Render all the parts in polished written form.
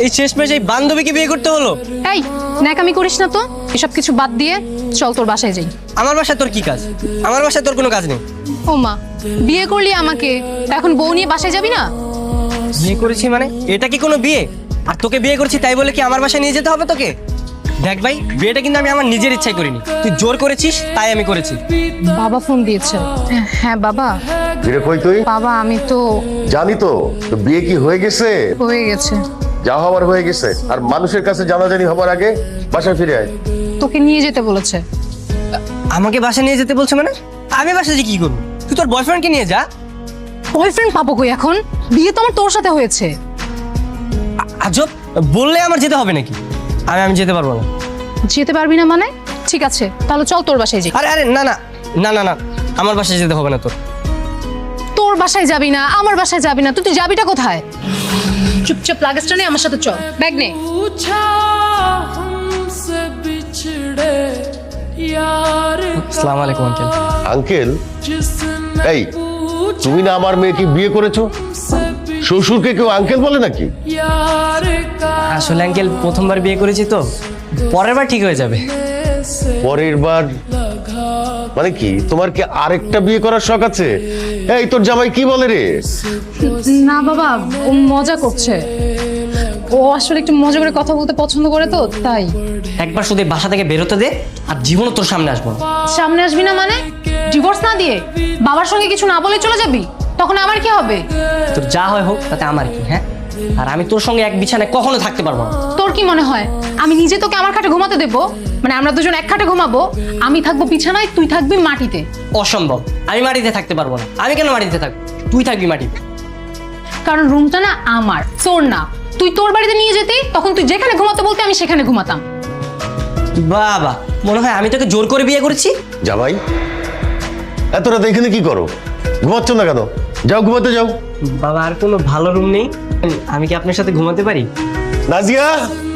এই শেষমেশ এই বান্ধবীকে বিয়ে করতে হলো? এই ন্যাকামি করিস না তো, এসব কিছু বাদ দিয়ে চল তোর বাসায় যাই। আমার বাসায় তোর কি কাজ? আমার বাসায় তোর কোনো কাজ নেই। ও মা, বিয়ে করলি আমাকে, এখন বউ নিয়ে বাসায় যাবি না? বিয়ে করেছি মানে এটা কি কোনো বিয়ে? আর তোকে বিয়ে করেছি তাই বলে কি আমার বাসায় নিয়ে যেতে হবে তোকে? দেখ ভাই, বিয়েটা কিন্তু আমি আমার নিজের ইচ্ছায় করিনি, তুই জোর করেছিস তাই আমি করেছি। বাবা ফোন দিয়েছে। হ্যাঁ বাবা। ফিরে কই তুই? বাবা আমি তো জানি তো, তো বিয়ে কি হয়ে গেছে? হয়ে গেছে। যা হবার হয়ে গেছে, আর মানুষের কাছে জানাজানি হবার আগে বাসায় ফিরে আয়। তোকে নিয়ে যেতে বলেছে। আমাকে বাসায় নিয়ে যেতে বলছে মানে? আমি বাসায় যে কি করবো? তুই তোর বয়ফ্রেন্ডকে নিয়ে যা। বয়ফ্রেন্ড পাবো কই এখন? বিয়ে তো আমার তোর সাথে হয়েছে। আজব, বললে আমার যেতে হবে নাকি? আমি যেতে পারবো না। যেতে পারবি না মানে? ঠিক আছে তাহলে চল তোর বাসায় যাই। আরে আরে না না না না না, আমার বাসায় যেতে হবে না তোর। তোর বাসায় যাবি না, আমার বাসায় যাবি না, তুই যাবিটা কোথায়? চুপচাপ লাগেজটা নে, আমার সাথে চল, ব্যাগ নে। আসসালামু আলাইকুম আঙ্কেল। আঙ্কেল? এই, তুমি না আমার মেয়েকে বিয়ে করেছো? শ্বশুরকে কেউ আঙ্কেল বলে নাকি? আসলে আঙ্কেল প্রথমবার বিয়ে করেছি তো, পরের বার ঠিক হয়ে যাবে। পরের বার মানে কি? তোমার কি আরেকটা বিয়ে করার শখ আছে? এই তোর জামাই কি বলে রে? না বাবা, ও মজা করছে। ও আসলে একটু মজা করে কথা বলতে পছন্দ করে তো তাই। একবার শুধু এই বাসা থেকে বেরোতে দে, আর জীবনও তোর সামনে আসবো না। সামনে আসবি না মানে? ডিভোর্স না দিয়ে বাবার সঙ্গে কিছু না বলে চলে যাবি? তখন আমার কি হবে? তোর যা হয় হোক, তাতে আমার কি? হ্যাঁ, আর আমি তোর সঙ্গে এক বিছানায় কখনো থাকতে পারবো না। তোর কি মনে হয় আমি নিজে তোকে আমার খাটে ঘুমাতে দেবো? মানে আমরা দুজন এক খাটে ঘুমাবো, আমি থাকবো বিছানায়, তুই থাকবি মাটিতে। অসম্ভব, আমি মাটিতে থাকতে পারবো না। আমি কেন মাটিতে থাকবো? তুই থাকবি মাটিতে। কারণ রুমটা না আমার, তোর না। তুই তোর বাড়িতে নিয়ে যেতি, তখন তুই যেখানে ঘুমাতে বলতে আমি সেখানে ঘুমাতাম। বাবা, মনে হয় আমি তোকে জোর করে বিয়ে করেছি। জামাই, এত রাত এখানে কি করো? ঘুমাচ্ছ না কেন? যাও ঘুমাতে যাও। বাবা, আর কোনো ভালো রুম নেই? আমি কি আপনার সাথে ঘুমাতে পারি? নাজিয়া,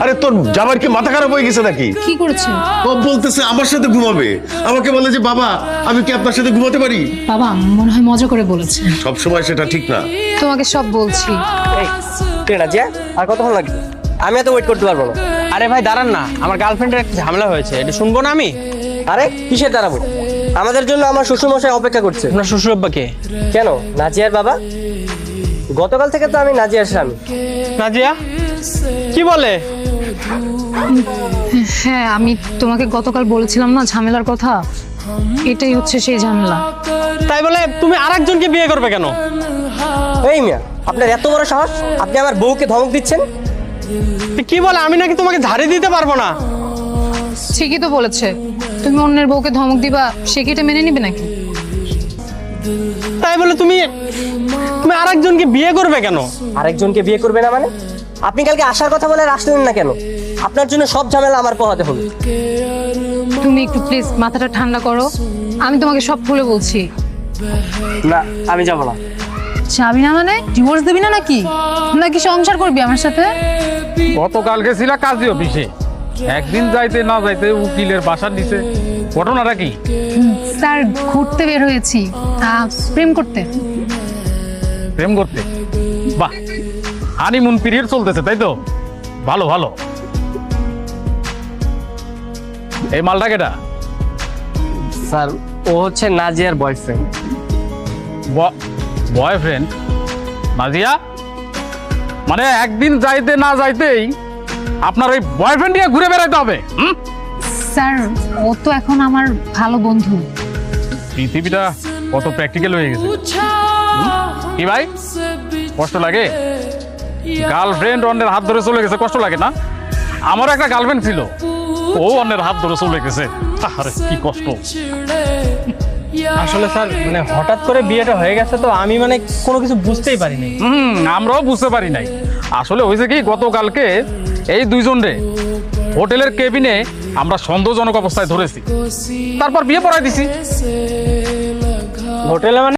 আরে তোর জামাইয়ের কি মাথা খারাপ হয়ে গেছে নাকি? কি করেছে? ও বলতেছে আমার সাথে ঘুমাবে, আমাকে বলে যে বাবা আমি কি আপনার সাথে ঘুমাতে পারি? বাবা মনে হয় মজা করে বলেছে। সব সময় সেটা ঠিক না। তোমাকে সব বলছি। ঠিক আছে, আর কতক্ষণ লাগবে? আমি এত ওয়েট করতে পারবো না। আরে ভাই দাঁড়ান না, আমার গার্লফ্রেন্ডের একটা ঝামেলা হয়েছে, এটা শুনবো না আমি? আরে কিসের দাঁড়াবো? আমাদের জন্য আমার শ্বশুরমশাই অপেক্ষা করছে। আপনার শ্বশুর আব্বাকে? কেন, নাজিয়ার বাবা? গতকাল থেকে তো আমি নাজিয়ার স্বামী। নাজিয়া কি বলে? হ্যাঁ, আমি তোমাকে গতকাল বলেছিলাম না ঝামেলার কথা, এটাই হচ্ছে সেই ঝামেলা। তাই বলে তুমি আরেকজনকে বিয়ে করবে কেন? এই মিয়া, আপনার এত বড় সাহস, আপনি আমার বউকে ধমক দিচ্ছেন? কি বলে? আমি নাকি তোমাকে ঝাড়ি দিতে পারবো না? ঠিকই তো বলেছে। তুমি অন্যের বউকে ধমক দিবা, সে কি এটা মেনে নিবে নাকি? তাই বলে তুমি তুমি আরেকজনকে বিয়ে করবে কেন? আরেকজনকে বিয়ে করবে না মানে? আপনি কালকে আসার কথা বলে আর আসলেন না কেন? আপনার জন্য সব ঝামেলা আমার পোহাতে হবে। তুমি একটু প্লিজ মাথাটা ঠান্ডা করো, আমি তোমাকে সব খুলে বলছি। না, আমি যাবো না। যাবি না মানে? ডিভোর্স দিবি না নাকি? নাকি সংসার করবি আমার সাথে? গতকালকে ছিল কাজী অফিসে, একদিন যাইতে না যাইতে উকিলের বাসার নিচে। ঘটনাটা কি? স্যার ঘুরতে বের হয়েছি, প্রেম করতে। প্রেম করতে? বাহ, হানিমুন পিরিয়ড চলতেছে তাই তো? ভালো ভালো। এই মালটা কেটা? স্যার, ও হচ্ছে নাজিয়ার বয়ফ্রেন্ড। বয়ফ্রেন্ড? নাজিয়া, মানে একদিন যাইতে না যাইতেই আপনার ওই বয়ফ্রেন্ড নিয়ে ঘুরে বেড়াইতে হবে? স্যার ও তো এখন আমার ভালো বন্ধু। পৃথিবীটা কত প্র্যাকটিক্যাল হয়ে গেছে। কি ভাই, কষ্ট লাগে? গার্লফ্রেন্ড অন্যের হাত ধরে চলে গেছে, কষ্ট লাগে না? আমার একটা গার্লফ্রেন্ড ছিল, ও অন্যের হাত ধরে চলে গেছে, আরে কি কষ্ট। আসলে স্যার মানে হঠাৎ করে বিয়েটা হয়ে গেছে তো আমি মানে কোনো কিছু বুঝতেই পারিনি। আমরাও বুঝতে পারি নাই। আসলে হয়েছে কি, গতকালকে এই দুইজনরে হোটেলের কেবিনে আমরা সন্দেহজনক অবস্থায় ধরেছি, তারপর বিয়ে পড়াই দিছি। হোটেলে মানে?